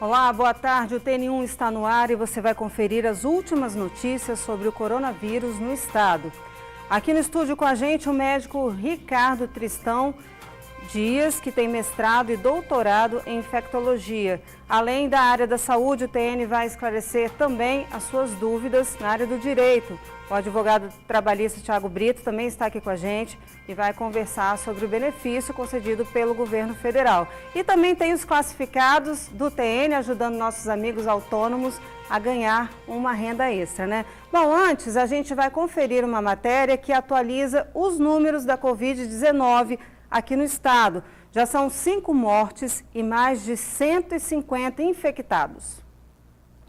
Olá, boa tarde. O TN1 está no ar e você vai conferir as últimas notícias sobre o coronavírus no estado. Aqui no estúdio com a gente o médico Ricardo Tristão Dias, que tem mestrado e doutorado em infectologia. Além da área da saúde, o TN vai esclarecer também as suas dúvidas na área do direito. O advogado trabalhista Thiago Brito também está aqui com a gente e vai conversar sobre o benefício concedido pelo governo federal. E também tem os classificados do TN ajudando nossos amigos autônomos a ganhar uma renda extra, né? Bom, antes a gente vai conferir uma matéria que atualiza os números da Covid-19 aqui no estado. Já são 5 mortes e mais de 150 infectados.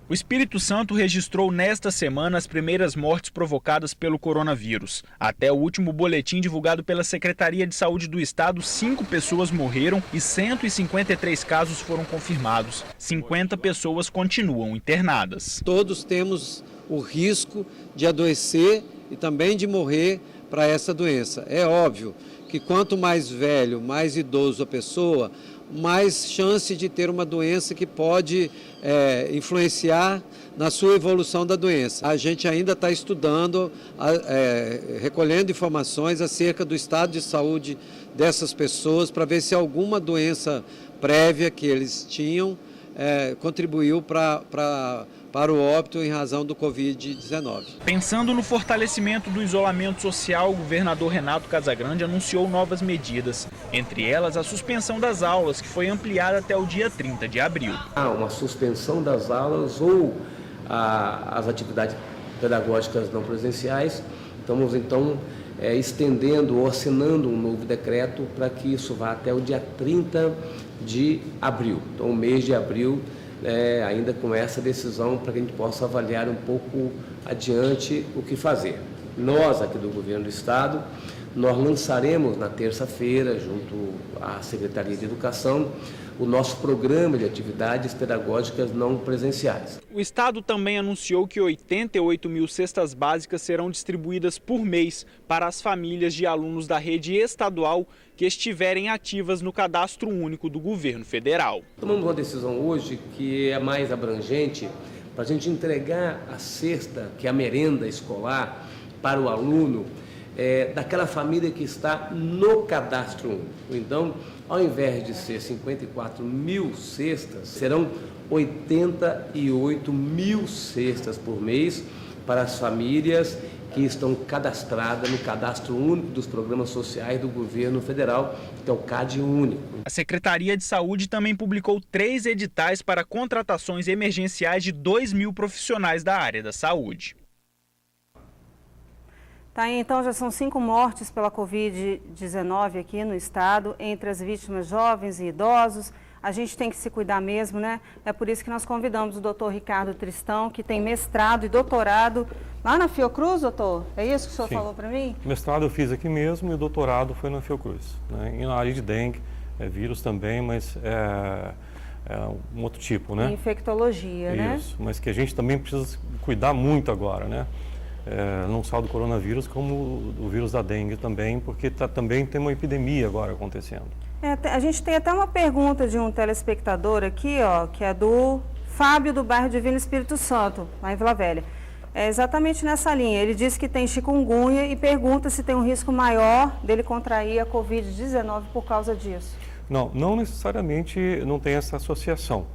O Espírito Santo registrou nesta semana as primeiras mortes provocadas pelo coronavírus. Até o último boletim divulgado pela Secretaria de Saúde do Estado, 5 pessoas morreram e 153 casos foram confirmados. 50 pessoas continuam internadas. Todos temos o risco de adoecer e também de morrer para essa doença. É óbvio que quanto mais velho, mais idoso a pessoa, mais chance de ter uma doença que pode influenciar na sua evolução da doença. A gente ainda está estudando, recolhendo informações acerca do estado de saúde dessas pessoas para ver se alguma doença prévia que eles tinham contribuiu para o óbito em razão do Covid-19. Pensando no fortalecimento do isolamento social, o governador Renato Casagrande anunciou novas medidas. Entre elas, a suspensão das aulas, que foi ampliada até o dia 30 de abril. Uma suspensão das aulas ou as atividades pedagógicas não presenciais. Estamos, então, estendendo ou assinando um novo decreto para que isso vá até o dia 30 de abril. Então, o mês de abril, ainda com essa decisão, para que a gente possa avaliar um pouco adiante o que fazer. Nós, aqui do Governo do Estado, nós lançaremos na terça-feira, junto à Secretaria de Educação, o nosso programa de atividades pedagógicas não presenciais. O Estado também anunciou que 88 mil cestas básicas serão distribuídas por mês para as famílias de alunos da rede estadual que estiverem ativas no cadastro único do governo federal. Tomamos uma decisão hoje que é mais abrangente para a gente entregar a cesta, que é a merenda escolar, para o aluno daquela família que está no cadastro único. Então, ao invés de ser 54 mil cestas, serão 88 mil cestas por mês para as famílias que estão cadastradas no cadastro único dos programas sociais do governo federal, que é o CAD único. A Secretaria de Saúde também publicou 3 editais para contratações emergenciais de 2 mil profissionais da área da saúde. Tá, então já são 5 mortes pela Covid-19 aqui no estado, entre as vítimas jovens e idosos. A gente tem que se cuidar mesmo, né? É por isso que nós convidamos o doutor Ricardo Tristão, que tem mestrado e doutorado lá na Fiocruz, doutor? É isso que o senhor falou para mim? Mestrado eu fiz aqui mesmo e o doutorado foi na Fiocruz, né? E na área de dengue, vírus também, mas um outro tipo, né? Infectologia, né? Isso, mas que a gente também precisa cuidar muito agora, né? Não só do coronavírus, como do vírus da dengue também, porque também tem uma epidemia agora acontecendo. A gente tem até uma pergunta de um telespectador aqui, ó, que é do Fábio, do bairro Divino Espírito Santo, lá em Vila Velha. É exatamente nessa linha. Ele diz que tem chikungunya e pergunta se tem um risco maior dele contrair a Covid-19 por causa disso. Não necessariamente não tem essa associação.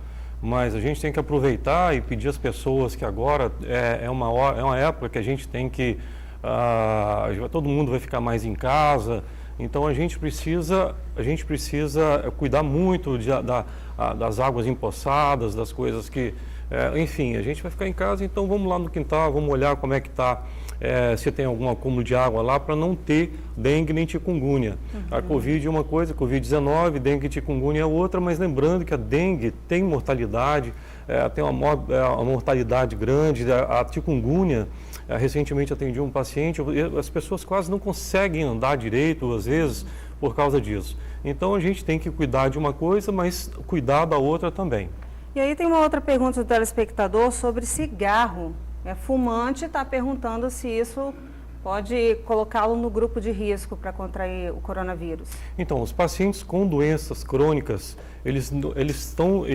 Mas a gente tem que aproveitar e pedir às pessoas que agora é uma época que a gente tem que... todo mundo vai ficar mais em casa, então a gente precisa cuidar muito das águas empoçadas, das coisas que... enfim, a gente vai ficar em casa, então vamos lá no quintal, vamos olhar como é que está, se tem algum acúmulo de água lá, para não ter dengue nem chikungunya. A Covid é uma coisa, Covid-19, dengue e chikungunya é outra, mas lembrando que a dengue tem mortalidade, tem uma mortalidade grande, a chikungunya, recentemente atendi um paciente, as pessoas quase não conseguem andar direito, às vezes, por causa disso. Então a gente tem que cuidar de uma coisa, mas cuidar da outra também. E aí tem uma outra pergunta do telespectador sobre cigarro. Fumante, está perguntando se isso pode colocá-lo no grupo de risco para contrair o coronavírus. Então, os pacientes com doenças crônicas, eles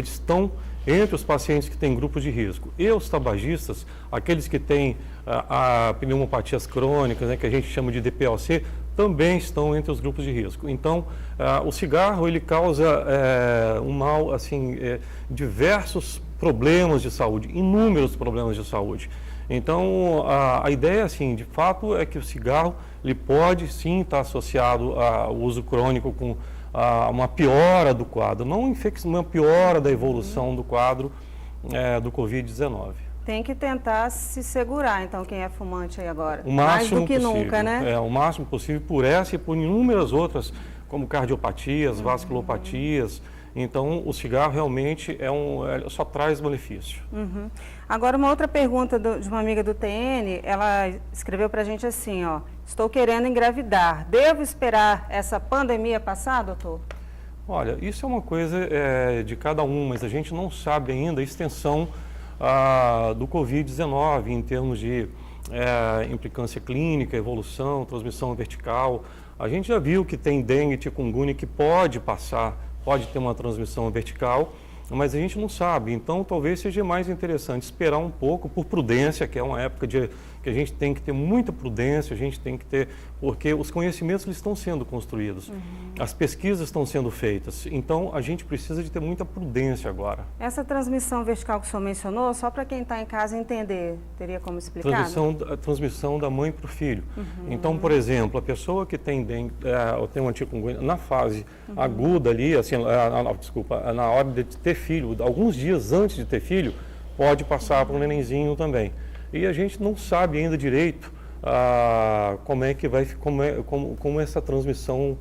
estão entre os pacientes que têm grupos de risco e os tabagistas, aqueles que têm a pneumopatias crônicas, né, que a gente chama de DPLC, também estão entre os grupos de risco. Então, o cigarro ele causa um mal, assim, diversos problemas de saúde, inúmeros problemas de saúde. Então, a ideia, assim, de fato, é que o cigarro ele pode sim estar associado ao uso crônico com uma piora do quadro, não uma piora da evolução do quadro do Covid-19. Tem que tentar se segurar, então, quem é fumante aí agora. O máximo mais do que possível, nunca, né? O máximo possível por essa e por inúmeras outras, como cardiopatias, vasculopatias. Então, o cigarro realmente só traz benefício. Agora, uma outra pergunta de uma amiga do TN, ela escreveu para a gente assim, ó, estou querendo engravidar, devo esperar essa pandemia passar, doutor? Olha, isso é uma coisa de cada um, mas a gente não sabe ainda a extensão do Covid-19 em termos de implicância clínica, evolução, transmissão vertical. A gente já viu que tem dengue, chikungunya que pode ter uma transmissão vertical, mas a gente não sabe. Então, talvez seja mais interessante esperar um pouco por prudência, que é uma época que a gente tem que ter muita prudência, a gente tem que ter, porque os conhecimentos eles estão sendo construídos, as pesquisas estão sendo feitas, então a gente precisa de ter muita prudência agora. Essa transmissão vertical que o senhor mencionou, só para quem está em casa entender, teria como explicar? A transmissão da mãe para o filho. Então, por exemplo, a pessoa que tem dengue, ou tem uma chikungunya, na fase aguda ali, assim, na hora de ter filho, alguns dias antes de ter filho, pode passar para o nenenzinho também. E a gente não sabe ainda direito como essa transmissão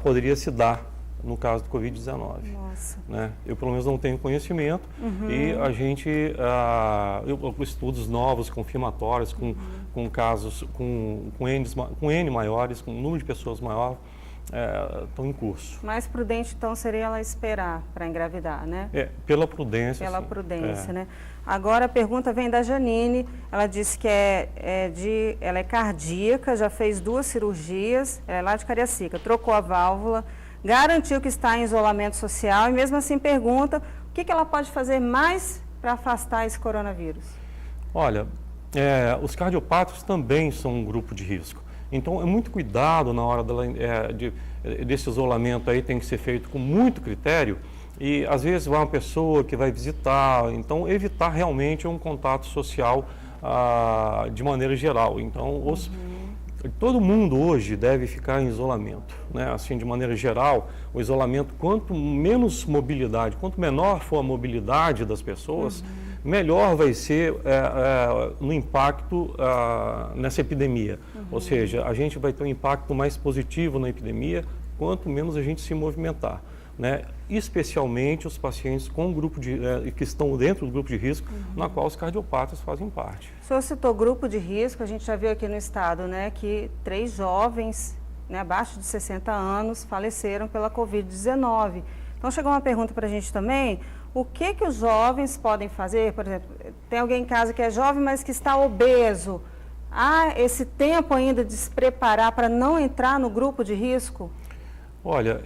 poderia se dar no caso do Covid-19. Né? Eu, pelo menos, não tenho conhecimento e a gente, estudos novos, confirmatórios, com casos, com N maiores, com um número de pessoas maior, estão em curso. Mais prudente, então, seria ela esperar para engravidar, né? Pela prudência. Pela prudência, né? Agora a pergunta vem da Janine, ela disse que ela é cardíaca, já fez 2 cirurgias, ela é lá de Cariacica, trocou a válvula, garantiu que está em isolamento social e mesmo assim pergunta o que ela pode fazer mais para afastar esse coronavírus. Olha, os cardiopatas também são um grupo de risco. Então, é muito cuidado na hora desse isolamento aí, tem que ser feito com muito critério e, às vezes, vai uma pessoa que vai visitar, então, evitar realmente um contato social de maneira geral. Então, todo mundo hoje deve ficar em isolamento, né? Assim, de maneira geral, o isolamento, quanto menos mobilidade, quanto menor for a mobilidade das pessoas, melhor vai ser no impacto nessa epidemia. Ou seja, a gente vai ter um impacto mais positivo na epidemia, quanto menos a gente se movimentar. Né? Especialmente os pacientes com grupo que estão dentro do grupo de risco, na qual os cardiopatas fazem parte. O senhor citou grupo de risco, a gente já viu aqui no estado, né, que 3 jovens, né, abaixo de 60 anos faleceram pela Covid-19. Então chegou uma pergunta para a gente também, o que os jovens podem fazer? Por exemplo, tem alguém em casa que é jovem, mas que está obeso. Há esse tempo ainda de se preparar para não entrar no grupo de risco? Olha,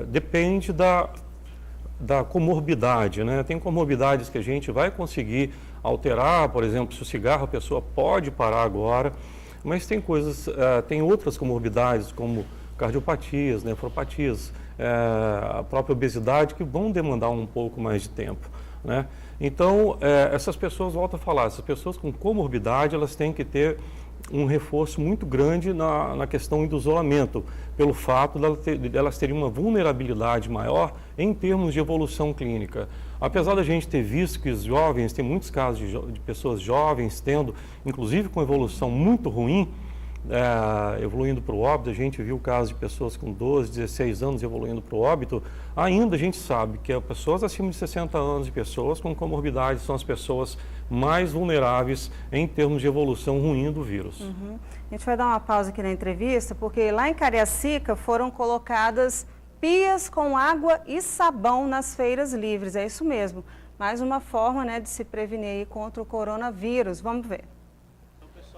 depende da comorbidade, né? Tem comorbidades que a gente vai conseguir alterar, por exemplo, se o cigarro a pessoa pode parar agora, mas tem tem outras comorbidades como cardiopatias, nefropatias, a própria obesidade que vão demandar um pouco mais de tempo, né? Então, essas pessoas, volto a falar, essas pessoas com comorbidade, elas têm que ter um reforço muito grande na questão do isolamento, pelo fato de elas terem uma vulnerabilidade maior em termos de evolução clínica. Apesar da gente ter visto que os jovens, tem muitos casos de pessoas jovens tendo, inclusive com evolução muito ruim, evoluindo para o óbito, a gente viu casos de pessoas com 12, 16 anos evoluindo para o óbito, ainda a gente sabe que as pessoas acima de 60 anos e pessoas com comorbidades são as pessoas mais vulneráveis em termos de evolução ruim do vírus. A gente vai dar uma pausa aqui na entrevista, porque lá em Cariacica foram colocadas pias com água e sabão nas feiras livres, é isso mesmo, mais uma forma, né, de se prevenir contra o coronavírus. Vamos ver.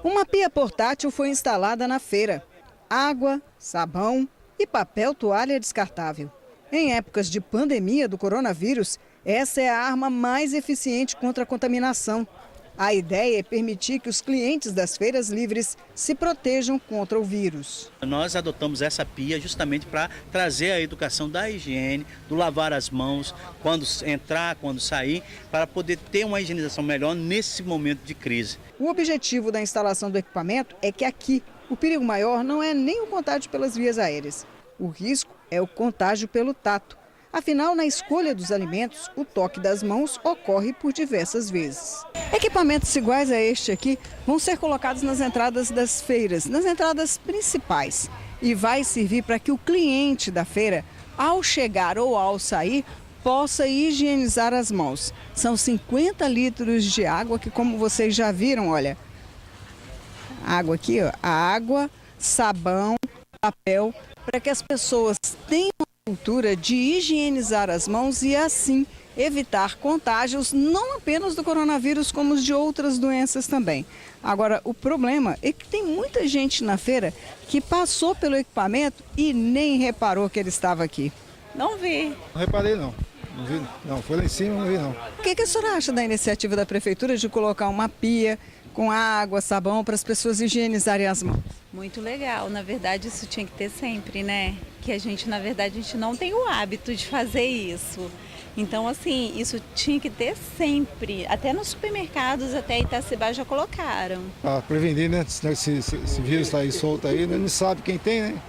Uma pia portátil foi instalada na feira. Água, sabão e papel toalha descartável. Em épocas de pandemia do coronavírus, essa é a arma mais eficiente contra a contaminação. A ideia é permitir que os clientes das feiras livres se protejam contra o vírus. Nós adotamos essa pia justamente para trazer a educação da higiene, do lavar as mãos, quando entrar, quando sair, para poder ter uma higienização melhor nesse momento de crise. O objetivo da instalação do equipamento é que aqui o perigo maior não é nem o contágio pelas vias aéreas. O risco é o contágio pelo tato. Afinal, na escolha dos alimentos, o toque das mãos ocorre por diversas vezes. Equipamentos iguais a este aqui vão ser colocados nas entradas das feiras, nas entradas principais. E vai servir para que o cliente da feira, ao chegar ou ao sair, possa higienizar as mãos. São 50 litros de água que, como vocês já viram, olha, água aqui, ó, água, sabão, papel, para que as pessoas tenham cultura de higienizar as mãos e assim evitar contágios não apenas do coronavírus, como de outras doenças também. Agora, o problema é que tem muita gente na feira que passou pelo equipamento e nem reparou que ele estava aqui. Não vi. Não reparei não. Não vi, não. Foi lá em cima, não vi não. O que a senhora acha da iniciativa da prefeitura de colocar uma pia com água, sabão para as pessoas higienizarem as mãos? Muito legal. Na verdade, isso tinha que ter sempre, né? Que a gente, na verdade, a gente não tem o hábito de fazer isso. Então, assim, isso tinha que ter sempre. Até nos supermercados, até Itacibá já colocaram. Para prevenir, né? Esse vírus está aí solto aí, né? Não sabe quem tem, né?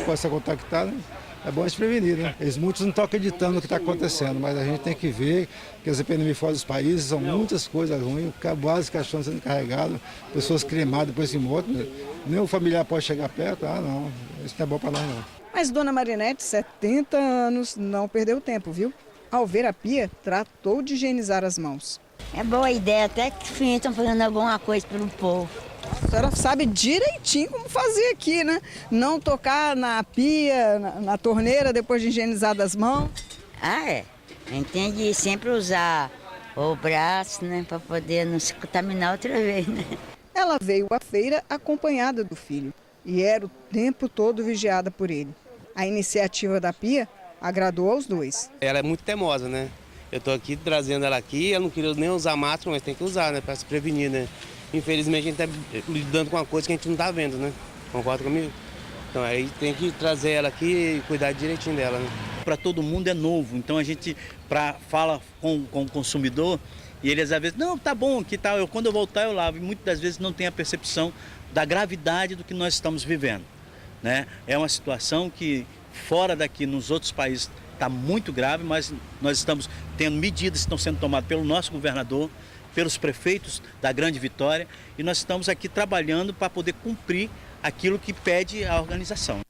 Pode ser contactado, né? É bom a gente prevenir, né? Muitos não estão acreditando no que está acontecendo, mas a gente tem que ver que as epidemias fora dos países são muitas coisas ruins, vários caixões sendo carregados, pessoas cremadas depois de morto, né? Nem o familiar pode chegar perto, não, isso não é bom para nós não. Mas Dona Marinete, 70 anos, não perdeu tempo, viu? Ao ver a pia, tratou de higienizar as mãos. É boa a ideia, até que estão fazendo alguma coisa pelo povo. A senhora sabe direitinho como fazer aqui, né? Não tocar na pia, na torneira, depois de higienizar as mãos. Ah, é. A gente tem de sempre usar o braço, né? Para poder não se contaminar outra vez, né? Ela veio à feira acompanhada do filho e era o tempo todo vigiada por ele. A iniciativa da pia agradou aos dois. Ela é muito teimosa, né? Eu estou aqui trazendo ela aqui, ela não queria nem usar máscara, mas tem que usar, né? Para se prevenir, né? Infelizmente a gente está lidando com uma coisa que a gente não está vendo, né? Concorda comigo? Então aí tem que trazer ela aqui e cuidar direitinho dela, né? Para todo mundo é novo, então a gente fala com o consumidor e eles às vezes, não, tá bom, que tal, quando eu voltar eu lavo. E muitas das vezes não tem a percepção da gravidade do que nós estamos vivendo, né? É uma situação que fora daqui, nos outros países, está muito grave, mas nós estamos tendo medidas que estão sendo tomadas pelo nosso governador, pelos prefeitos da Grande Vitória, e nós estamos aqui trabalhando para poder cumprir aquilo que pede a organização.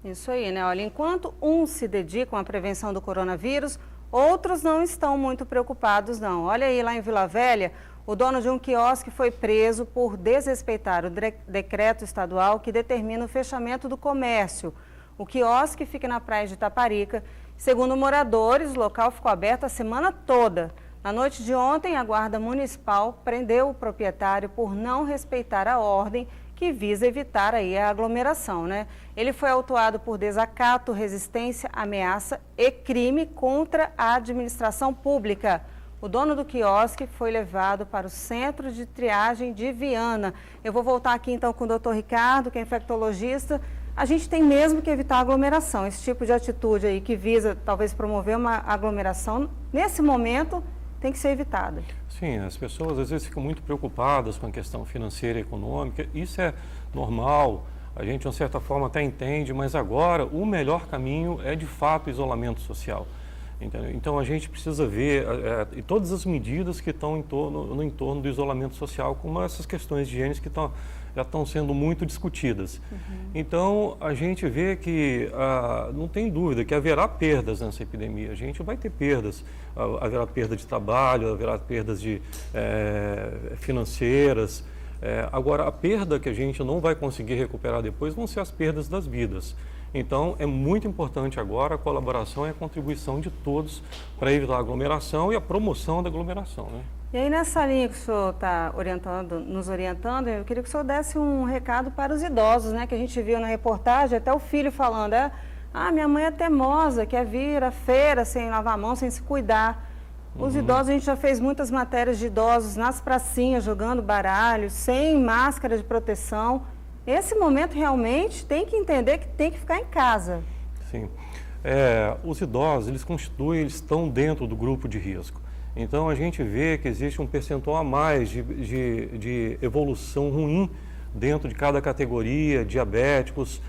Isso aí, né? Olha, enquanto uns se dedicam à prevenção do coronavírus, outros não estão muito preocupados, não. Olha aí, lá em Vila Velha, o dono de um quiosque foi preso por desrespeitar o decreto estadual que determina o fechamento do comércio. O quiosque fica na praia de Itaparica. Segundo moradores, o local ficou aberto a semana toda. Na noite de ontem, a Guarda Municipal prendeu o proprietário por não respeitar a ordem que visa evitar aí a aglomeração, né? Ele foi autuado por desacato, resistência, ameaça e crime contra a administração pública. O dono do quiosque foi levado para o Centro de Triagem de Viana. Eu vou voltar aqui então com o doutor Ricardo, que é infectologista. A gente tem mesmo que evitar a aglomeração. Esse tipo de atitude aí que visa talvez promover uma aglomeração, nesse momento, tem que ser evitada. Sim, as pessoas às vezes ficam muito preocupadas com a questão financeira e econômica. Isso é normal, a gente de uma certa forma até entende, mas agora o melhor caminho é de fato o isolamento social. Entendeu? Então a gente precisa ver e todas as medidas que estão no entorno do isolamento social, como essas questões de higiene que já estão sendo muito discutidas. Então a gente vê que não tem dúvida que haverá perdas nessa epidemia. A gente vai ter perdas, haverá perda de trabalho, haverá perdas financeiras. Agora a perda que a gente não vai conseguir recuperar depois vão ser as perdas das vidas. Então, é muito importante agora a colaboração e a contribuição de todos para evitar a aglomeração e a promoção da aglomeração, né? E aí, nessa linha que o senhor está nos orientando, eu queria que o senhor desse um recado para os idosos, né? Que a gente viu na reportagem, até o filho falando, Ah, minha mãe é teimosa, quer vir à feira sem lavar a mão, sem se cuidar. Os idosos, a gente já fez muitas matérias de idosos nas pracinhas, jogando baralho, sem máscara de proteção. Esse momento realmente tem que entender que tem que ficar em casa. Sim. Os idosos, eles estão dentro do grupo de risco. Então, a gente vê que existe um percentual a mais de evolução ruim dentro de cada categoria, diabéticos,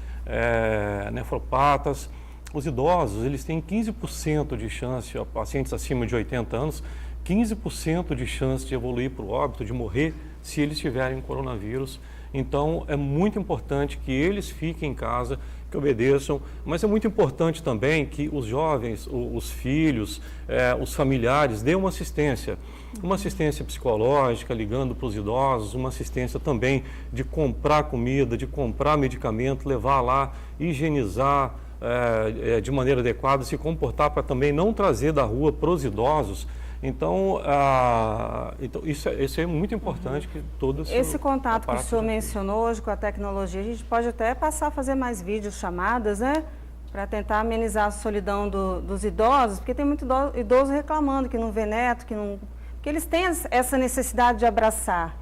nefropatas. Os idosos, eles têm 15% de chance, pacientes acima de 80 anos, 15% de chance de evoluir para o óbito, de morrer, se eles tiverem coronavírus. Então, é muito importante que eles fiquem em casa, que obedeçam, mas é muito importante também que os jovens, os filhos, os familiares dêem uma assistência psicológica, ligando para os idosos, uma assistência também de comprar comida, de comprar medicamento, levar lá, higienizar de maneira adequada, se comportar para também não trazer da rua para os idosos. Então, isso é muito importante que todos... Esse contato que o senhor mencionou hoje com a tecnologia, a gente pode até passar a fazer mais vídeos, chamadas, né? Para tentar amenizar a solidão dos idosos, porque tem muito idoso reclamando que não vê neto, que eles têm essa necessidade de abraçar.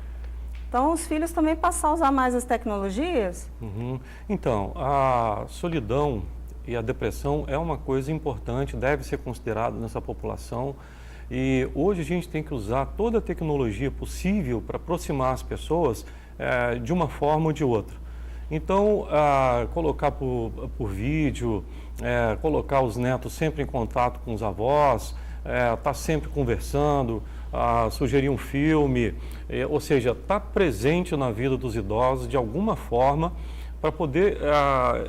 Então, os filhos também passar a usar mais as tecnologias? Então, a solidão e a depressão é uma coisa importante, deve ser considerada nessa população. E hoje a gente tem que usar toda a tecnologia possível para aproximar as pessoas de uma forma ou de outra. Então, colocar por vídeo, colocar os netos sempre em contato com os avós, estar sempre conversando, sugerir um filme, ou seja, estar presente na vida dos idosos de alguma forma para poder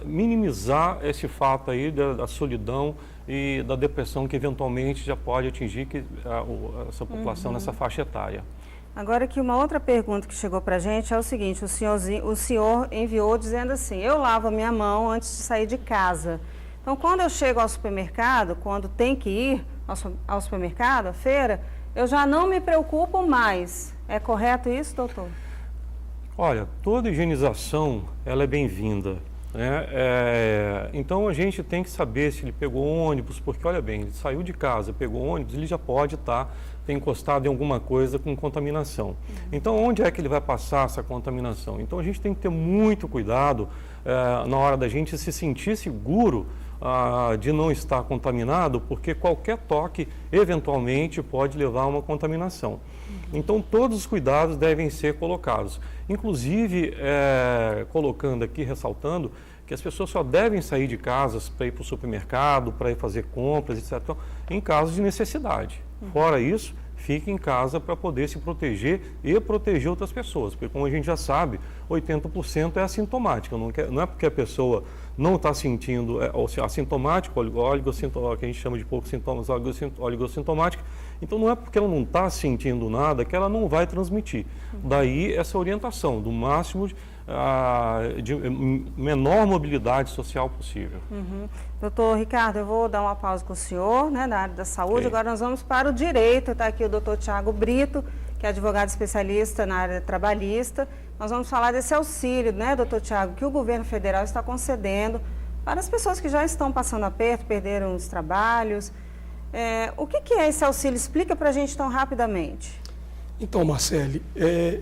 minimizar esse fato aí da solidão e da depressão que eventualmente já pode atingir essa população nessa faixa etária. Agora aqui uma outra pergunta que chegou para a gente é o seguinte, o senhor enviou dizendo assim, eu lavo a minha mão antes de sair de casa. Então, quando eu chego ao supermercado, quando tem que ir ao supermercado, à feira, eu já não me preocupo mais. É correto isso, doutor? Olha, toda higienização, ela é bem-vinda, né? Então, a gente tem que saber se ele pegou ônibus, porque, olha bem, ele saiu de casa, pegou ônibus, ele já pode ter encostado em alguma coisa com contaminação. Então, onde é que ele vai passar essa contaminação? Então, a gente tem que ter muito cuidado na hora da gente se sentir seguro de não estar contaminado, porque qualquer toque, eventualmente, pode levar a uma contaminação. Então, todos os cuidados devem ser colocados. Inclusive, colocando aqui, ressaltando, que as pessoas só devem sair de casa para ir para o supermercado, para ir fazer compras, etc., em caso de necessidade. Fora isso, fique em casa para poder se proteger e proteger outras pessoas, porque como a gente já sabe, 80% é assintomática, não é porque a pessoa não está sentindo, assintomático, que a gente chama de poucos sintomas, oligossintomática, então não é porque ela não está sentindo nada que ela não vai transmitir. Daí essa orientação do máximo de menor mobilidade social possível. Doutor Ricardo, eu vou dar uma pausa com o senhor, né, na área da saúde. Agora nós vamos para o direito. Está aqui o doutor Tiago Brito, que é advogado especialista na área trabalhista. Nós vamos falar desse auxílio, né, doutor Tiago, que o governo federal está concedendo para as pessoas que já estão passando aperto, perderam os trabalhos. O que é esse auxílio? Explica para a gente tão rapidamente. Então, Marcele,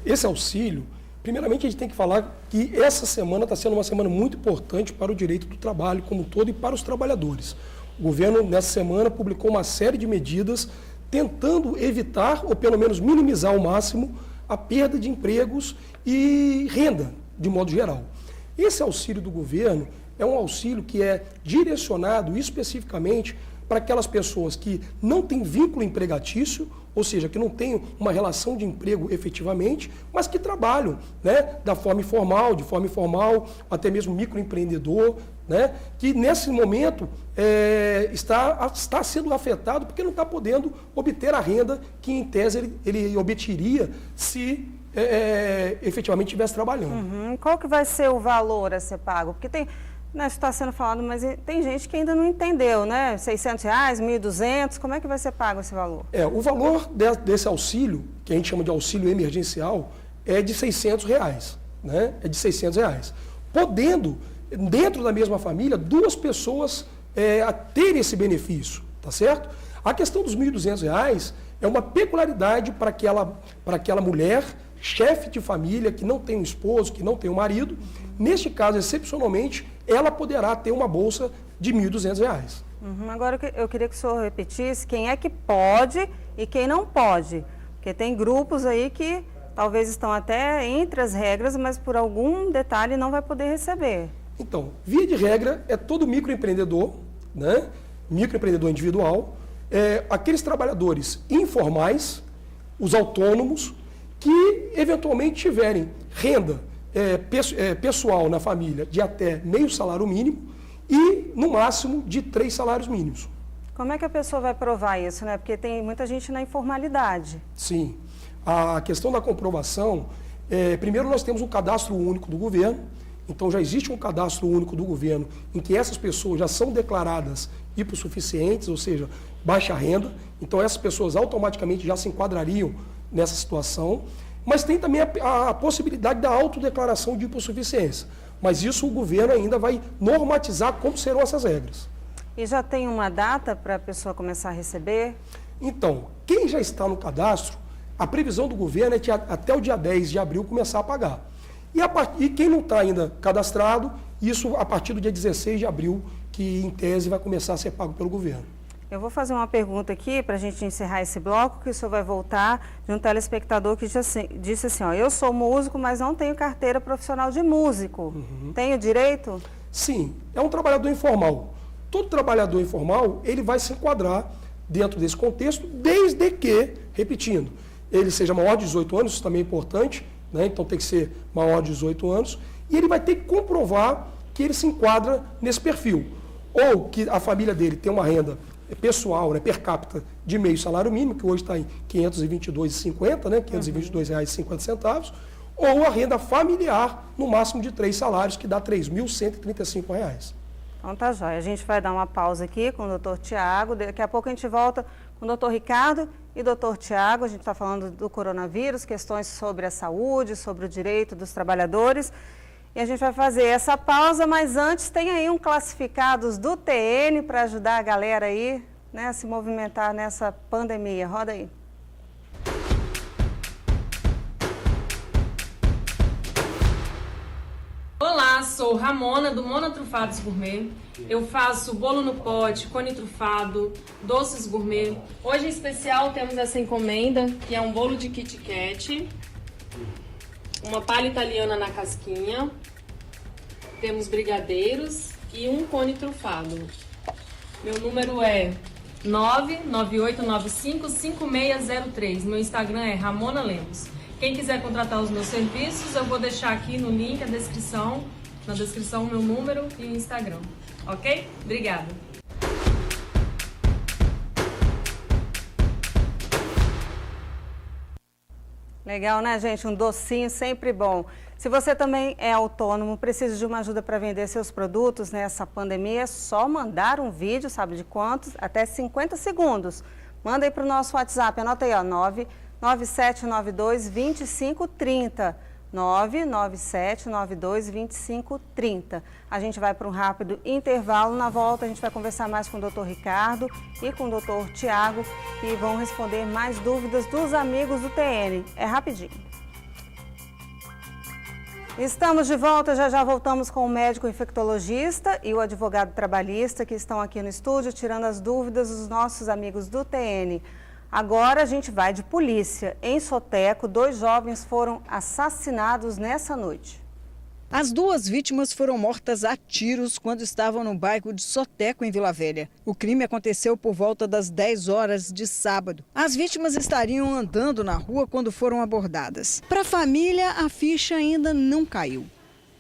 esse auxílio, primeiramente a gente tem que falar que essa semana está sendo uma semana muito importante para o direito do trabalho como um todo e para os trabalhadores. O governo, nessa semana, publicou uma série de medidas tentando evitar, ou pelo menos minimizar ao máximo, a perda de empregos e renda, de modo geral. Esse auxílio do governo é um auxílio que é direcionado especificamente para aquelas pessoas que não têm vínculo empregatício, ou seja, que não têm uma relação de emprego efetivamente, mas que trabalham, né, da forma informal, de forma informal, até mesmo microempreendedor, né, que nesse momento está sendo afetado porque não está podendo obter a renda que, em tese, ele obteria se efetivamente estivesse trabalhando. Qual que vai ser o valor a ser pago? Porque tem... Isso está sendo falado, mas tem gente que ainda não entendeu, né? R$600, R$1.200, como é que vai ser pago esse valor? O valor desse auxílio, que a gente chama de auxílio emergencial, é de R$600, né? É de R$600. Podendo dentro da mesma família, 2 pessoas a terem esse benefício, tá certo? A questão dos R$ 1.200 é uma peculiaridade para aquela mulher, chefe de família, que não tem um esposo, que não tem um marido. Neste caso, excepcionalmente, ela poderá ter uma bolsa de R$ 1.200. Agora eu queria que o senhor repetisse quem é que pode e quem não pode. Porque tem grupos aí que talvez estão até entre as regras, mas por algum detalhe não vai poder receber. Então, via de regra, é todo microempreendedor, né? Microempreendedor individual, aqueles trabalhadores informais, os autônomos, que eventualmente tiverem renda pessoal na família de até meio salário mínimo e, no máximo, de 3 salários mínimos. Como é que a pessoa vai provar isso, né? Porque tem muita gente na informalidade. Sim. A questão da comprovação, primeiro nós temos um cadastro único do governo, então já existe um cadastro único do governo em que essas pessoas já são declaradas hipossuficientes, ou seja, baixa renda, então essas pessoas automaticamente já se enquadrariam nessa situação, mas tem também a possibilidade da autodeclaração de hipossuficiência, mas isso o governo ainda vai normatizar como serão essas regras. E já tem uma data para a pessoa começar a receber? Então, quem já está no cadastro, a previsão do governo é que até o dia 10 de abril começar a pagar. E quem não está ainda cadastrado, isso a partir do dia 16 de abril, que em tese vai começar a ser pago pelo governo. Eu vou fazer uma pergunta aqui para a gente encerrar esse bloco, que o senhor vai voltar de um telespectador que disse assim, ó, eu sou músico, mas não tenho carteira profissional de músico. Tenho direito? Sim, é um trabalhador informal. Todo trabalhador informal, ele vai se enquadrar dentro desse contexto, desde que, repetindo, ele seja maior de 18 anos, isso também é importante, né? Então tem que ser maior de 18 anos, e ele vai ter que comprovar que ele se enquadra nesse perfil. Ou que a família dele tem uma renda pessoal, né, per capita, de meio salário mínimo, que hoje está em R$ 522,50, né, R$ 522,50, ou a renda familiar, no máximo de 3 salários, que dá R$ 3.135. Então tá jóia. A gente vai dar uma pausa aqui com o doutor Tiago. Daqui a pouco a gente volta com o doutor Ricardo e doutor Tiago. A gente está falando do coronavírus, questões sobre a saúde, sobre o direito dos trabalhadores. E a gente vai fazer essa pausa, mas antes tem aí um classificados do TN para ajudar a galera aí, né, a se movimentar nessa pandemia. Roda aí. Olá, sou Ramona, do Mona Trufados Gourmet. Eu faço bolo no pote, cone trufado, doces gourmet. Hoje em especial temos essa encomenda, que é um bolo de Kit Kat, uma palha italiana na casquinha, temos brigadeiros e um cone trufado. Meu número é 998955603. Meu Instagram é Ramona Lemos. Quem quiser contratar os meus serviços, eu vou deixar aqui no link, na descrição o meu número e o Instagram. Ok? Obrigada. Legal, né, gente? Um docinho sempre bom. Se você também é autônomo, precisa de uma ajuda para vender seus produtos nessa pandemia, é só mandar um vídeo, sabe de quantos? Até 50 segundos. Manda aí para o nosso WhatsApp, anota aí, ó, 997922530. 997922530. A gente vai para um rápido intervalo. Na volta a gente vai conversar mais com o doutor Ricardo e com o doutor Tiago, que vão responder mais dúvidas dos amigos do TN. É rapidinho. Estamos de volta, já voltamos com o médico infectologista e o advogado trabalhista que estão aqui no estúdio tirando as dúvidas dos nossos amigos do TN. Agora a gente vai de polícia. Em Soteco, 2 jovens foram assassinados nessa noite. As 2 vítimas foram mortas a tiros quando estavam no bairro de Soteco, em Vila Velha. O crime aconteceu por volta das 10 horas de sábado. As vítimas estariam andando na rua quando foram abordadas. Para a família, a ficha ainda não caiu.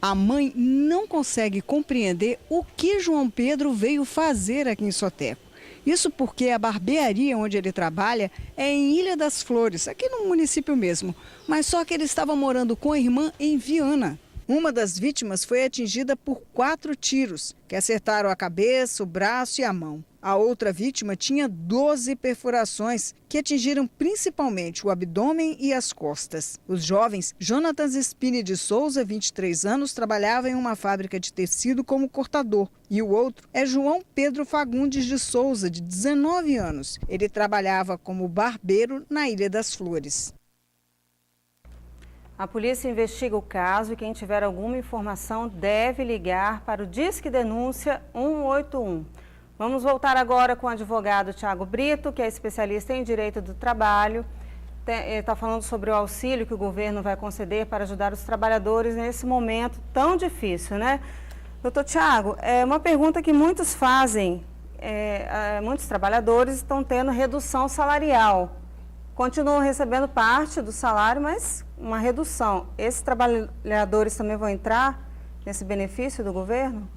A mãe não consegue compreender o que João Pedro veio fazer aqui em Soteco. Isso porque a barbearia onde ele trabalha é em Ilha das Flores, aqui no município mesmo. Mas só que ele estava morando com a irmã em Viana. Uma das vítimas foi atingida por 4 tiros, que acertaram a cabeça, o braço e a mão. A outra vítima tinha 12 perfurações, que atingiram principalmente o abdômen e as costas. Os jovens, Jonatas Spini de Souza, 23 anos, trabalhava em uma fábrica de tecido como cortador. E o outro é João Pedro Fagundes de Souza, de 19 anos. Ele trabalhava como barbeiro na Ilha das Flores. A polícia investiga o caso e quem tiver alguma informação deve ligar para o Disque Denúncia 181. Vamos voltar agora com o advogado Tiago Brito, que é especialista em direito do trabalho. Ele está falando sobre o auxílio que o governo vai conceder para ajudar os trabalhadores nesse momento tão difícil, né? Doutor Tiago, é uma pergunta que muitos fazem. Muitos trabalhadores estão tendo redução salarial. Continuam recebendo parte do salário, mas uma redução. Esses trabalhadores também vão entrar nesse benefício do governo?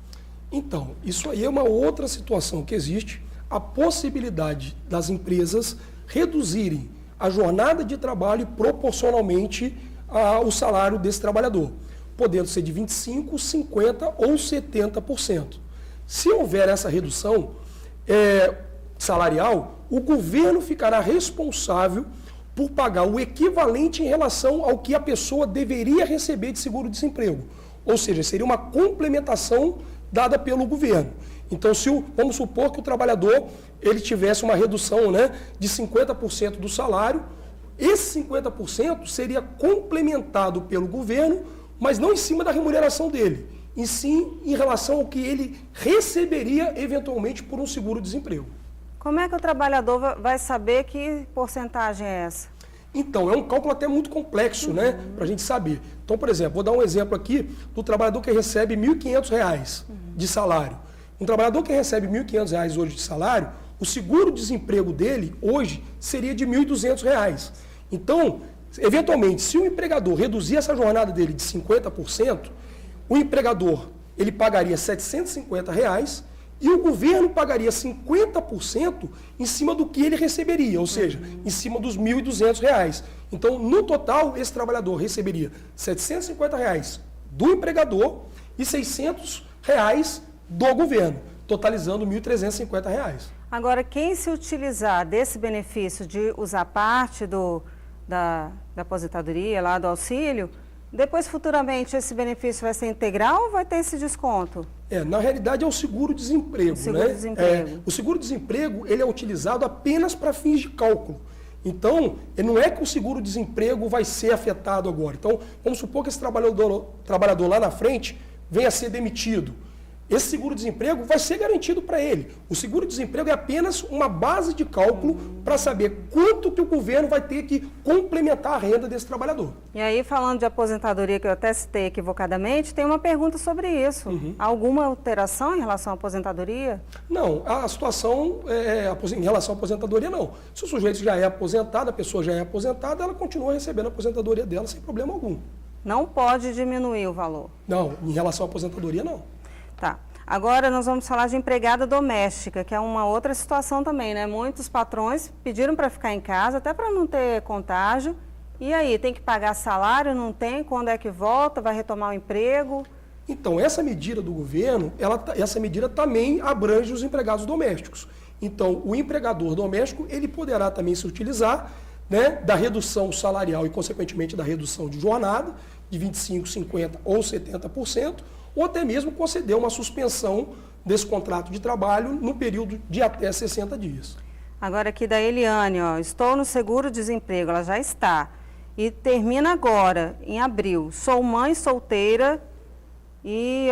Então, isso aí é uma outra situação que existe, a possibilidade das empresas reduzirem a jornada de trabalho proporcionalmente ao salário desse trabalhador, podendo ser de 25%, 50% ou 70%. Se houver essa redução salarial, o governo ficará responsável por pagar o equivalente em relação ao que a pessoa deveria receber de seguro-desemprego. Ou seja, seria uma complementação dada pelo governo. Então, vamos supor que o trabalhador ele tivesse uma redução, né, de 50% do salário, esse 50% seria complementado pelo governo, mas não em cima da remuneração dele, e sim em relação ao que ele receberia eventualmente por um seguro-desemprego. Como é que o trabalhador vai saber que porcentagem é essa? Então, é um cálculo até muito complexo, né, para a gente saber. Então, por exemplo, vou dar um exemplo aqui do trabalhador que recebe R$ 1.500 de salário. Um trabalhador que recebe R$ 1.500 hoje de salário, o seguro-desemprego dele hoje seria de R$ 1.200. Então, eventualmente, se o empregador reduzir essa jornada dele de 50%, o empregador ele pagaria R$ 750 e o governo pagaria 50% em cima do que ele receberia, ou seja, em cima dos R$ 1.200. Então, no total, esse trabalhador receberia R$ 750 do empregador e R$ 600 do governo, totalizando R$ 1.350. Agora, quem se utilizar desse benefício de usar parte da aposentadoria, lá do auxílio, depois, futuramente, esse benefício vai ser integral ou vai ter esse desconto? Na realidade, é o seguro-desemprego. O seguro-desemprego ele é utilizado apenas para fins de cálculo. Então, não é que o seguro-desemprego vai ser afetado agora. Então, vamos supor que esse trabalhador lá na frente venha a ser demitido. Esse seguro-desemprego vai ser garantido para ele. O seguro-desemprego é apenas uma base de cálculo para saber quanto que o governo vai ter que complementar a renda desse trabalhador. E aí, falando de aposentadoria, que eu até citei equivocadamente, tem uma pergunta sobre isso. Alguma alteração em relação à aposentadoria? Não, a situação em relação à aposentadoria não. Se o sujeito já é aposentado, a pessoa já é aposentada, ela continua recebendo a aposentadoria dela sem problema algum. Não pode diminuir o valor? Não, em relação à aposentadoria não. Tá. Agora nós vamos falar de empregada doméstica, que é uma outra situação também, né? Muitos patrões pediram para ficar em casa, até para não ter contágio. E aí, tem que pagar salário? Não tem? Quando é que volta? Vai retomar o emprego? Então, essa medida do governo, essa medida também abrange os empregados domésticos. Então, o empregador doméstico, ele poderá também se utilizar, né, da redução salarial e, consequentemente, da redução de jornada, de 25%, 50% ou 70%, ou até mesmo conceder uma suspensão desse contrato de trabalho no período de até 60 dias. Agora aqui da Eliane, estou no seguro-desemprego, ela já está. E termina agora, em abril. Sou mãe solteira e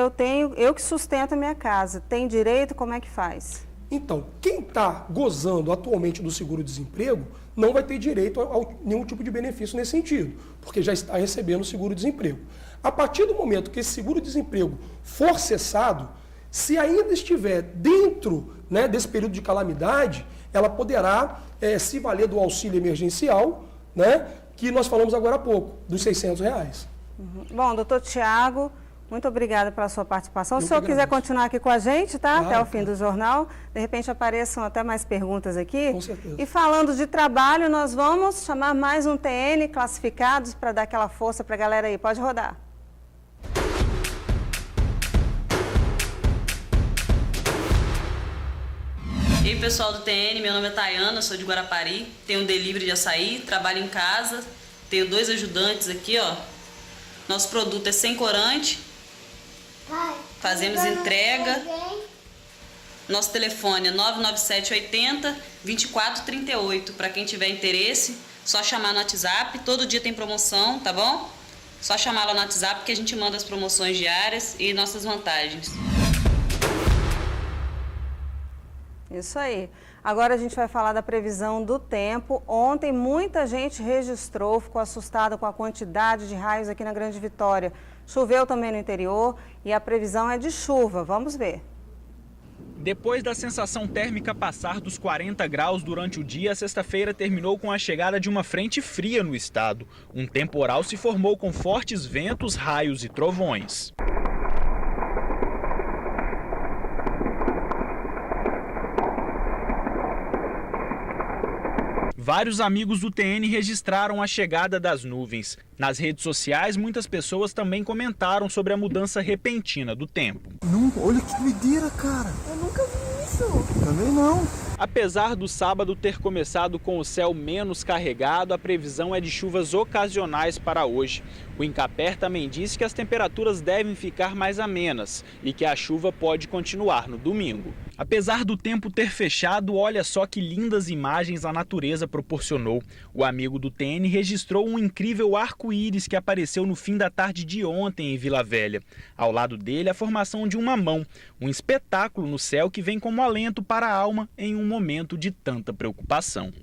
eu que sustento a minha casa. Tem direito? Como é que faz? Então, quem está gozando atualmente do seguro-desemprego não vai ter direito a nenhum tipo de benefício nesse sentido, porque já está recebendo o seguro-desemprego. A partir do momento que esse seguro-desemprego for cessado, se ainda estiver dentro, né, desse período de calamidade, ela poderá se valer do auxílio emergencial, né, que nós falamos agora há pouco, dos R$ 600. Bom, doutor Tiago, muito obrigada pela sua participação. Se o senhor quiser continuar aqui com a gente, tá? Até o fim do jornal, de repente apareçam até mais perguntas aqui. Com certeza. E falando de trabalho, nós vamos chamar mais um TN classificados para dar aquela força para a galera aí. Pode rodar. aí, pessoal do TN, meu nome é Tayana, sou de Guarapari, tenho um delivery de açaí, trabalho em casa, tenho 2 ajudantes aqui, ó. Nosso produto é sem corante, fazemos entrega. Nosso telefone é 997 80 2438, para quem tiver interesse, só chamar no WhatsApp, todo dia tem promoção, tá bom? Só chamar lá no WhatsApp que a gente manda as promoções diárias e nossas vantagens. Isso aí. Agora a gente vai falar da previsão do tempo. Ontem muita gente registrou, ficou assustada com a quantidade de raios aqui na Grande Vitória. Choveu também no interior e a previsão é de chuva. Vamos ver. Depois da sensação térmica passar dos 40 graus durante o dia, a sexta-feira terminou com a chegada de uma frente fria no estado. Um temporal se formou com fortes ventos, raios e trovões. Vários amigos do TN registraram a chegada das nuvens. Nas redes sociais, muitas pessoas também comentaram sobre a mudança repentina do tempo. Olha que doideira, cara. Eu nunca vi isso. Também não. Apesar do sábado ter começado com o céu menos carregado, a previsão é de chuvas ocasionais para hoje. O Incaper também disse que as temperaturas devem ficar mais amenas e que a chuva pode continuar no domingo. Apesar do tempo ter fechado, olha só que lindas imagens a natureza proporcionou. O amigo do TN registrou um incrível arco-íris que apareceu no fim da tarde de ontem em Vila Velha. Ao lado dele, a formação de uma mão, um espetáculo no céu que vem como alento para a alma em um momento de tanta preocupação.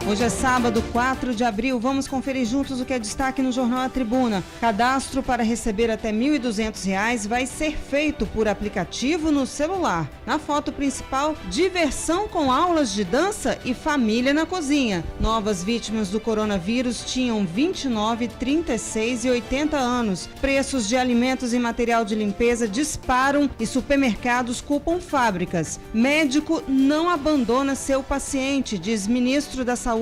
Hoje é sábado, 4 de abril. Vamos conferir juntos o que é destaque no Jornal A Tribuna. Cadastro para receber até R$ 1.200 vai ser feito por aplicativo no celular. Na foto principal, diversão com aulas de dança e família na cozinha. Novas vítimas do coronavírus tinham 29, 36 e 80 anos. Preços de alimentos e material de limpeza disparam e supermercados culpam fábricas. Médico não abandona seu paciente, diz ministro da Saúde.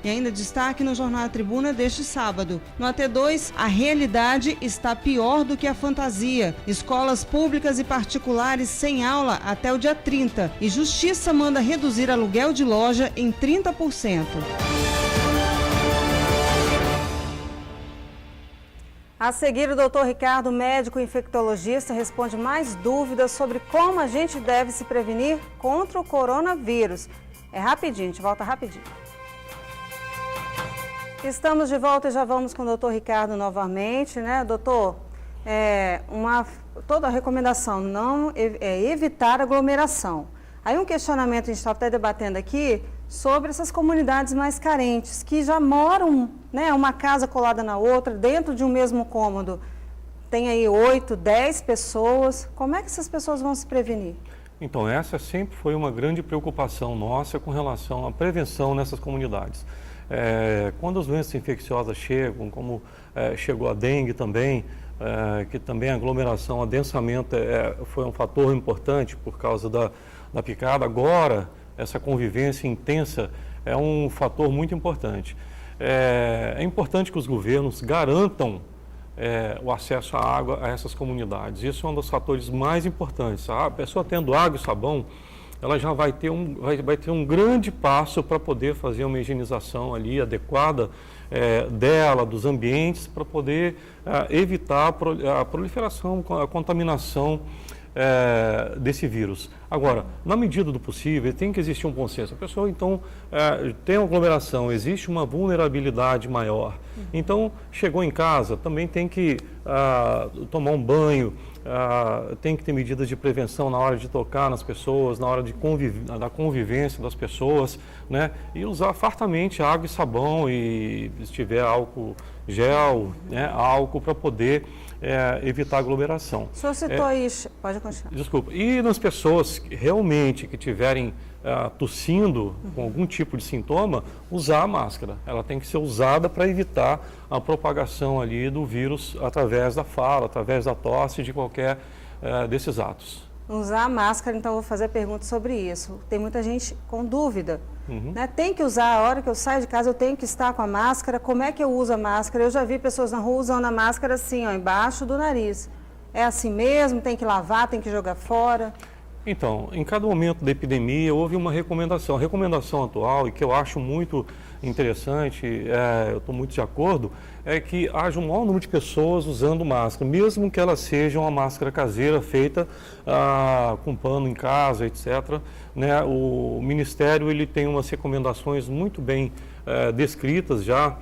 E ainda destaque no Jornal A Tribuna deste sábado. No AT2, a realidade está pior do que a fantasia. Escolas públicas e particulares sem aula até o dia 30. E Justiça manda reduzir aluguel de loja em 30%. A seguir, o Dr. Ricardo, médico infectologista, responde mais dúvidas sobre como a gente deve se prevenir contra o coronavírus. É rapidinho, a gente volta rapidinho. Estamos de volta e já vamos com o doutor Ricardo novamente, né? Doutor, toda a recomendação não é evitar aglomeração. Aí um questionamento, a gente está até debatendo aqui, sobre essas comunidades mais carentes, que já moram, né, uma casa colada na outra, dentro de um mesmo cômodo. Tem aí 8, 10 pessoas. Como é que essas pessoas vão se prevenir? Então, essa sempre foi uma grande preocupação nossa com relação à prevenção nessas comunidades. Quando as doenças infecciosas chegam, como chegou a dengue também, que também a aglomeração, adensamento foi um fator importante por causa da picada. Agora, essa convivência intensa é um fator muito importante. É importante que os governos garantam o acesso à água a essas comunidades. Isso é um dos fatores mais importantes. A pessoa tendo água e sabão, ela já vai ter um grande passo para poder fazer uma higienização ali adequada dela, dos ambientes, para poder evitar a proliferação, a contaminação desse vírus. Agora, na medida do possível, tem que existir um consenso. A pessoa, então, tem uma aglomeração, existe uma vulnerabilidade maior. Então, chegou em casa, também tem que tomar um banho, tem que ter medidas de prevenção na hora de tocar nas pessoas, na hora da convivência das pessoas, né? E usar fartamente água e sabão e, se tiver álcool gel, né, álcool, para poder evitar aglomeração. O senhor citou isso, pode continuar. Desculpa. E nas pessoas que realmente que tiverem tossindo com algum tipo de sintoma, usar a máscara. Ela tem que ser usada para evitar a propagação ali do vírus através da fala, através da tosse, de qualquer desses atos. usar a máscara, então eu vou fazer a pergunta sobre isso. Tem muita gente com dúvida. Né? Tem que usar, a hora que eu saio de casa eu tenho que estar com a máscara. Como é que eu uso a máscara? Eu já vi pessoas na rua usando a máscara assim, ó, embaixo do nariz. É assim mesmo? Tem que lavar, tem que jogar fora? Então, em cada momento da epidemia houve uma recomendação. A recomendação atual, e que eu acho muito interessante, eu estou muito de acordo, é que haja um maior número de pessoas usando máscara, mesmo que ela seja uma máscara caseira feita com pano em casa, etc. Né? O Ministério ele tem umas recomendações muito bem descritas já,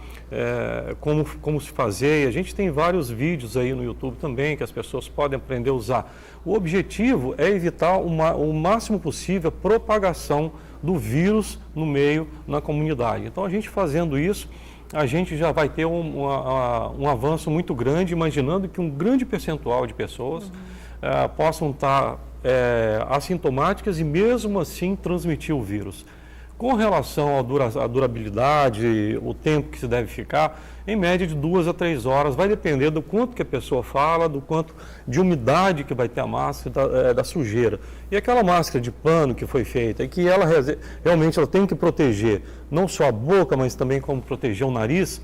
como se fazer. E a gente tem vários vídeos aí no YouTube também que as pessoas podem aprender a usar. O objetivo é evitar o máximo possível a propagação do vírus no meio, na comunidade. Então, a gente fazendo isso, a gente já vai ter um avanço muito grande, imaginando que um grande percentual de pessoas possam estar assintomáticas e mesmo assim transmitir o vírus. Com relação à durabilidade, o tempo que se deve ficar, em média de 2 a 3 horas, vai depender do quanto que a pessoa fala, do quanto de umidade que vai ter a máscara, da sujeira. E aquela máscara de pano que foi feita, que ela realmente ela tem que proteger não só a boca, mas também como proteger o nariz,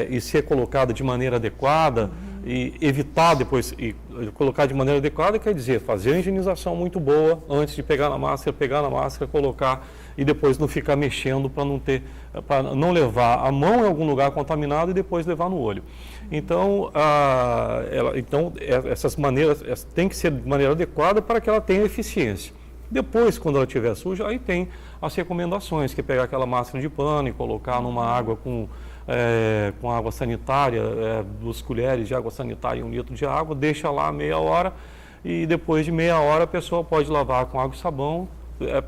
e ser colocada de maneira adequada, e evitar depois, e colocar de maneira adequada quer dizer fazer a higienização muito boa antes de pegar na máscara, colocar e depois não ficar mexendo para não levar a mão em algum lugar contaminado e depois levar no olho. Então, essas maneiras tem que ser de maneira adequada para que ela tenha eficiência. Depois, quando ela estiver suja, aí tem as recomendações, que é pegar aquela máscara de pano e colocar numa água com água sanitária, 2 colheres de água sanitária e 1 litro de água, deixa lá meia hora e depois de meia hora a pessoa pode lavar com água e sabão,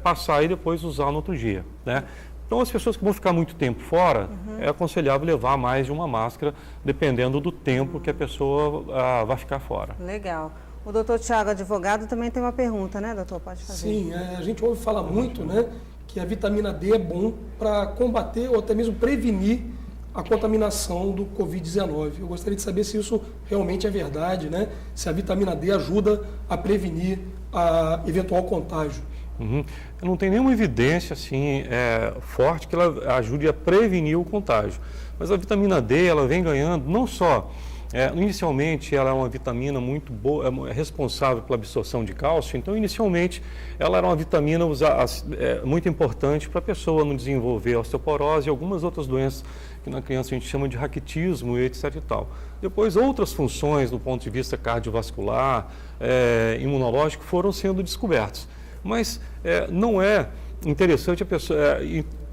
passar e depois usar no outro dia, né? Então, as pessoas que vão ficar muito tempo fora, é aconselhável levar mais de uma máscara, dependendo do tempo que a pessoa vai ficar fora. Legal. O doutor Tiago, advogado, também tem uma pergunta, né, doutor? Pode fazer. Sim, a gente ouve falar muito, né, que a vitamina D é bom para combater ou até mesmo prevenir a contaminação do Covid-19. Eu gostaria de saber se isso realmente é verdade, né? Se a vitamina D ajuda a prevenir a eventual contágio. Não tem nenhuma evidência assim, forte que ela ajude a prevenir o contágio. Mas a vitamina D ela vem ganhando não só... inicialmente ela é uma vitamina muito boa, é responsável pela absorção de cálcio, então inicialmente ela era uma vitamina muito importante para a pessoa não desenvolver osteoporose e algumas outras doenças que na criança a gente chama de raquitismo e etc e tal. Depois outras funções do ponto de vista cardiovascular, imunológico foram sendo descobertas, mas não é interessante a pessoa...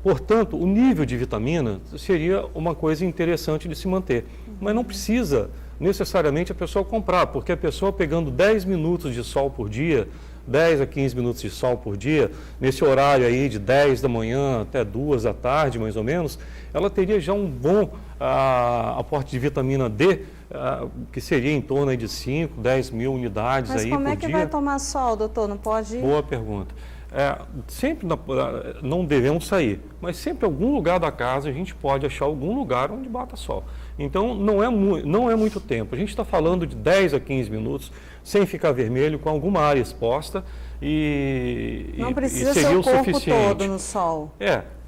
Portanto, o nível de vitamina seria uma coisa interessante de se manter. Mas não precisa necessariamente a pessoa comprar, porque a pessoa pegando 10 minutos de sol por dia, 10 a 15 minutos de sol por dia, nesse horário aí de 10 da manhã até 2 da tarde, mais ou menos, ela teria já um bom aporte de vitamina D, que seria em torno aí de 5, 10 mil unidades aí por dia. Mas como é que vai tomar sol, doutor? Não pode... Boa pergunta. Sempre não devemos sair, mas sempre em algum lugar da casa a gente pode achar algum lugar onde bata sol. Então não é muito tempo, a gente está falando de 10 a 15 minutos, sem ficar vermelho, com alguma área exposta não precisa seria ser o o corpo suficiente. todo no sol.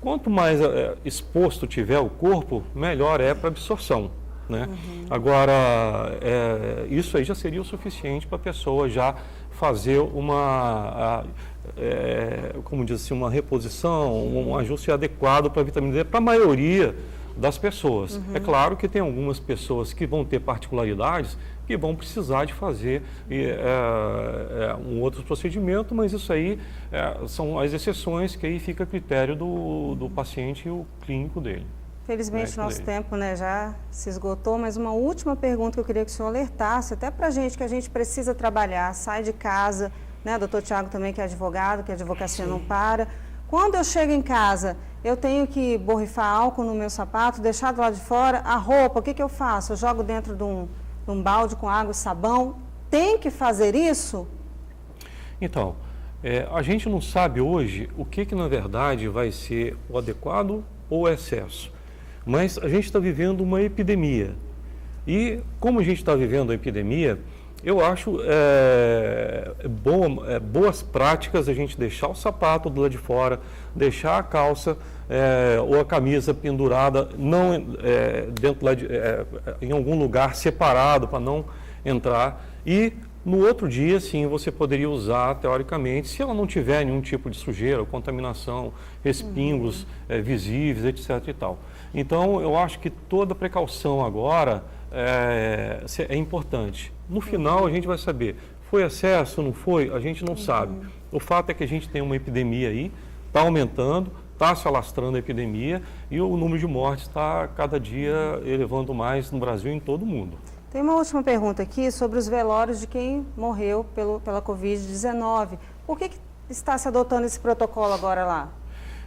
Quanto mais exposto tiver o corpo, melhor é para absorção, né? Agora, isso aí já seria o suficiente para a pessoa já fazer como diz assim, uma reposição, um ajuste adequado para a vitamina D para a maioria das pessoas. É claro que tem algumas pessoas que vão ter particularidades que vão precisar de fazer um outro procedimento, mas isso aí são as exceções que aí fica a critério do paciente e o clínico dele. Felizmente, nosso tempo, né, já se esgotou, mas uma última pergunta que eu queria que o senhor alertasse, até para a gente, que a gente precisa trabalhar, sai de casa, né, doutor Tiago também, que é advogado, que a advocacia não para. Quando eu chego em casa, eu tenho que borrifar álcool no meu sapato, deixar do lado de fora, a roupa, o que eu faço? Eu jogo dentro de um balde com água e sabão? Tem que fazer isso? Então, a gente não sabe hoje o que na verdade vai ser o adequado ou o excesso. Mas a gente está vivendo uma epidemia. E como a gente está vivendo a epidemia, Eu acho boas práticas a gente deixar o sapato do lado de fora, deixar a calça ou a camisa pendurada dentro em algum lugar separado para não entrar. E no outro dia, sim, você poderia usar, teoricamente, se ela não tiver nenhum tipo de sujeira, contaminação, respingos visíveis, etc. e tal. Então, eu acho que toda precaução agora é importante. No final, a gente vai saber, foi excesso, não foi? A gente não sabe. O fato é que a gente tem uma epidemia aí, está aumentando, está se alastrando a epidemia e o número de mortes está cada dia elevando mais no Brasil e em todo o mundo. Tem uma última pergunta aqui sobre os velórios de quem morreu pela Covid-19. Por que está se adotando esse protocolo agora lá?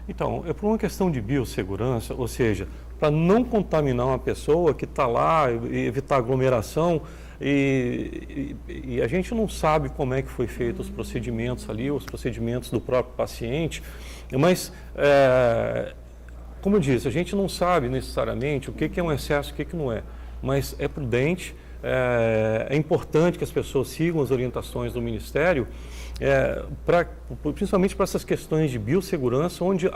Então, é por uma questão de biossegurança, ou seja, para não contaminar uma pessoa que está lá e evitar aglomeração. E a gente não sabe como é que foi feito os procedimentos ali, os procedimentos do próprio paciente, mas, como eu disse, a gente não sabe necessariamente o que é um excesso e o que não é, mas é prudente, é importante que as pessoas sigam as orientações do Ministério, principalmente para essas questões de biossegurança, onde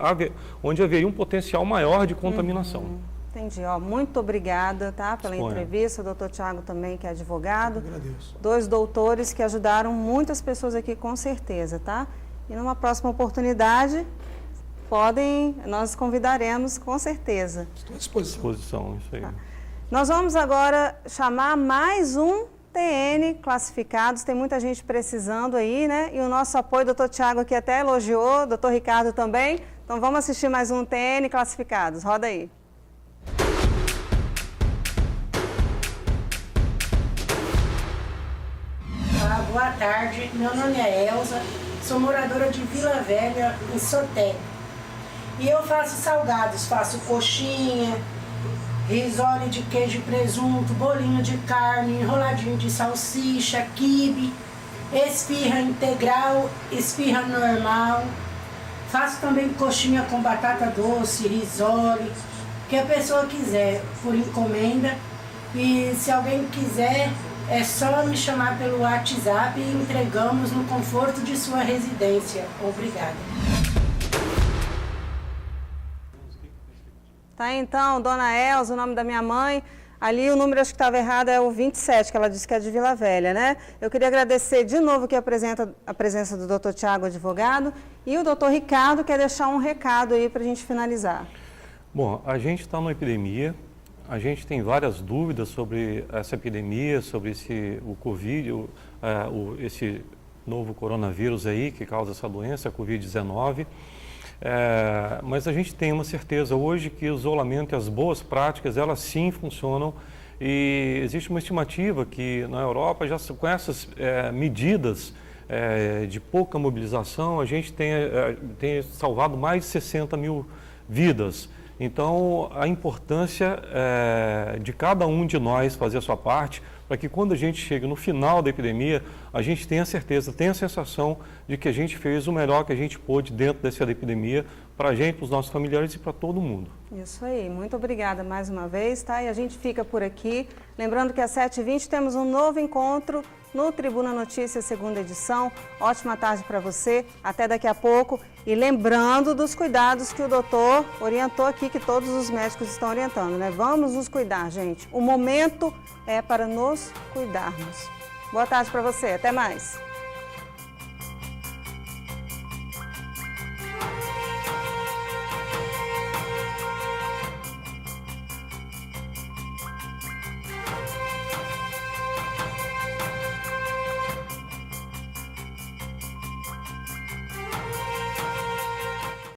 haveria um potencial maior de contaminação. Entendi. Muito obrigada, tá, pela entrevista. O doutor Tiago também, que é advogado. Eu agradeço. 2 doutores que ajudaram muitas pessoas aqui, com certeza, tá? E numa próxima oportunidade, nós convidaremos, com certeza. Estou à disposição. Isso aí. Tá. Nós vamos agora chamar mais um TN Classificados. Tem muita gente precisando aí, né? E o nosso apoio, o doutor Tiago aqui até elogiou, o doutor Ricardo também. Então vamos assistir mais um TN Classificados. Roda aí. Boa tarde, meu nome é Elza, sou moradora de Vila Velha, em Soté. E eu faço salgados, faço coxinha, risole de queijo e presunto, bolinho de carne, enroladinho de salsicha, quibe, esfirra integral, esfirra normal. Faço também coxinha com batata doce, risole, o que a pessoa quiser, por encomenda. E se alguém quiser, é só me chamar pelo WhatsApp e entregamos no conforto de sua residência. Obrigada. Tá, então, dona Elza, o nome da minha mãe. Ali o número, acho que estava errado, é o 27, que ela disse que é de Vila Velha, né? Eu queria agradecer de novo aqui a presença do doutor Tiago, advogado, e o doutor Ricardo quer deixar um recado aí para a gente finalizar. Bom, a gente está numa epidemia. A gente tem várias dúvidas sobre essa epidemia, sobre o Covid, esse novo coronavírus aí que causa essa doença, a Covid-19. Mas a gente tem uma certeza hoje que o isolamento e as boas práticas, elas sim funcionam. E existe uma estimativa que na Europa, já com essas medidas de pouca mobilização, a gente tem salvado mais de 60 mil vidas. Então, a importância de cada um de nós fazer a sua parte, para que quando a gente chega no final da epidemia, a gente tenha certeza, tenha a sensação de que a gente fez o melhor que a gente pôde dentro dessa epidemia, para a gente, para os nossos familiares e para todo mundo. Isso aí, muito obrigada mais uma vez, tá? E a gente fica por aqui. Lembrando que às 7h20 temos um novo encontro no Tribuna Notícias, segunda edição. Ótima tarde para você, até daqui a pouco. E lembrando dos cuidados que o doutor orientou aqui, que todos os médicos estão orientando, né? Vamos nos cuidar, gente. O momento é para nos cuidarmos. Boa tarde para você, até mais.